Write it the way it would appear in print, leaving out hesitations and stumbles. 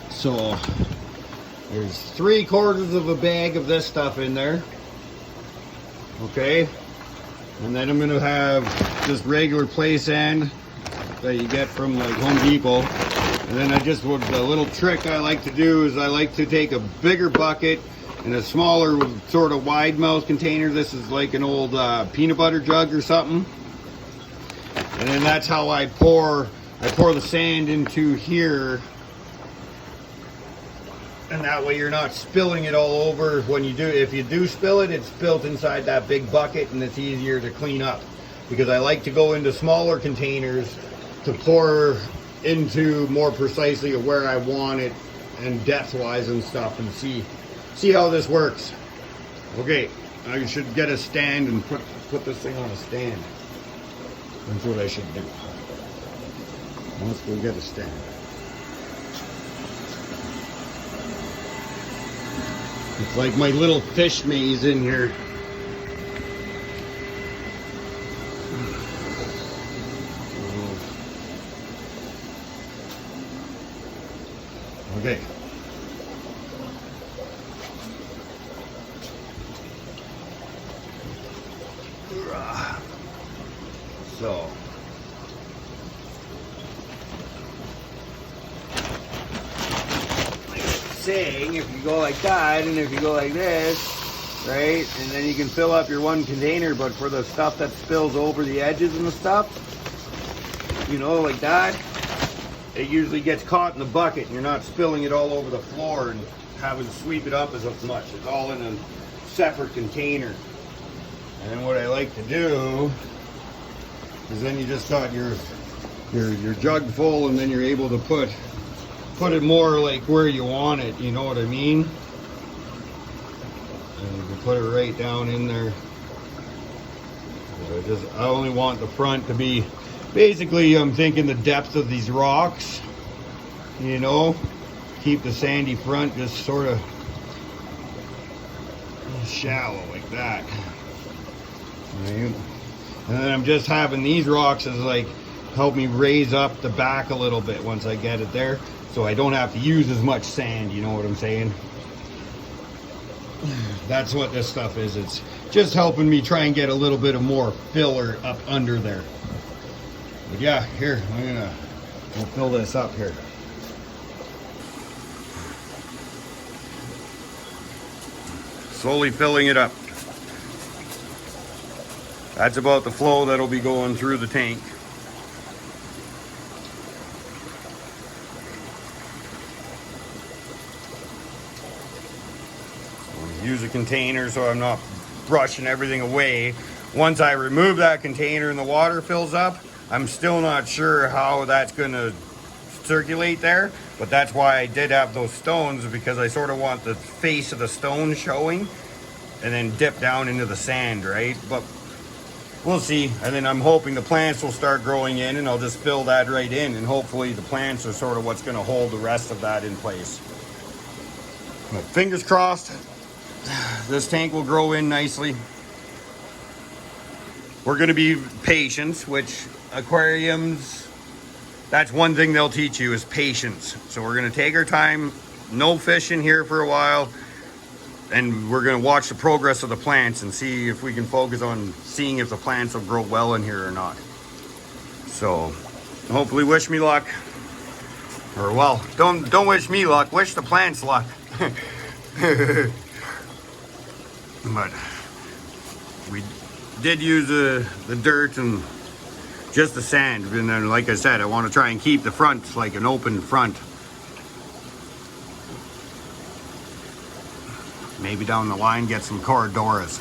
So there's 3/4 of a bag of this stuff in there. Okay. And then I'm gonna have just regular play sand that you get from like Home Depot. And then the little trick I like to do is I like to take a bigger bucket and a smaller sort of wide mouth container. This is like an old peanut butter jug or something. And then that's how I pour the sand into here. And that way you're not spilling it all over when you do. If you do spill it, it's spilled inside that big bucket and it's easier to clean up. Because I like to go into smaller containers to pour into more precisely where I want it and depth-wise and stuff, and see how this works. Okay, I should get a stand and put this thing on a stand. That's what I should do. Let's go get a stand. It's like my little fish maze in here. Okay. So. Saying, if you go like that and if you go like this, right, and then you can fill up your one container, but for the stuff that spills over the edges and the stuff, you know, like that, it usually gets caught in the bucket and you're not spilling it all over the floor and having to sweep it up as much. It's all in a separate container. And then what I like to do is then you just got your jug full, and then you're able to put it more like where you want it, you know what I mean? And you can put it right down in there. I only want the front to be, basically I'm thinking the depth of these rocks, you know, keep the sandy front just sort of shallow like that. Right? And then I'm just having these rocks as like help me raise up the back a little bit once I get it there, so I don't have to use as much sand, you know what I'm saying? That's what this stuff is. It's just helping me try and get a little bit of more filler up under there. But yeah, here, we'll fill this up here. Slowly filling it up. That's about the flow that'll be going through the tank. Use a container so I'm not brushing everything away. Once I remove that container and the water fills up, I'm still not sure how that's going to circulate there, but that's why I did have those stones, because I sort of want the face of the stone showing and then dip down into the sand, right? But we'll see. And then I'm hoping the plants will start growing in, and I'll just fill that right in, and hopefully the plants are sort of what's going to hold the rest of that in place. But fingers crossed, this tank will grow in nicely. We're going to be patient, which aquariums, that's one thing they'll teach you, is patience. So we're going to take our time, no fish in here for a while, and we're going to watch the progress of the plants and see if we can focus on seeing if the plants will grow well in here or not. So hopefully, wish me luck. Or well, don't wish me luck, wish the plants luck. But we did use the dirt and just the sand, and then like I said, I want to try and keep the front like an open front. Maybe down the line get some Coradoras.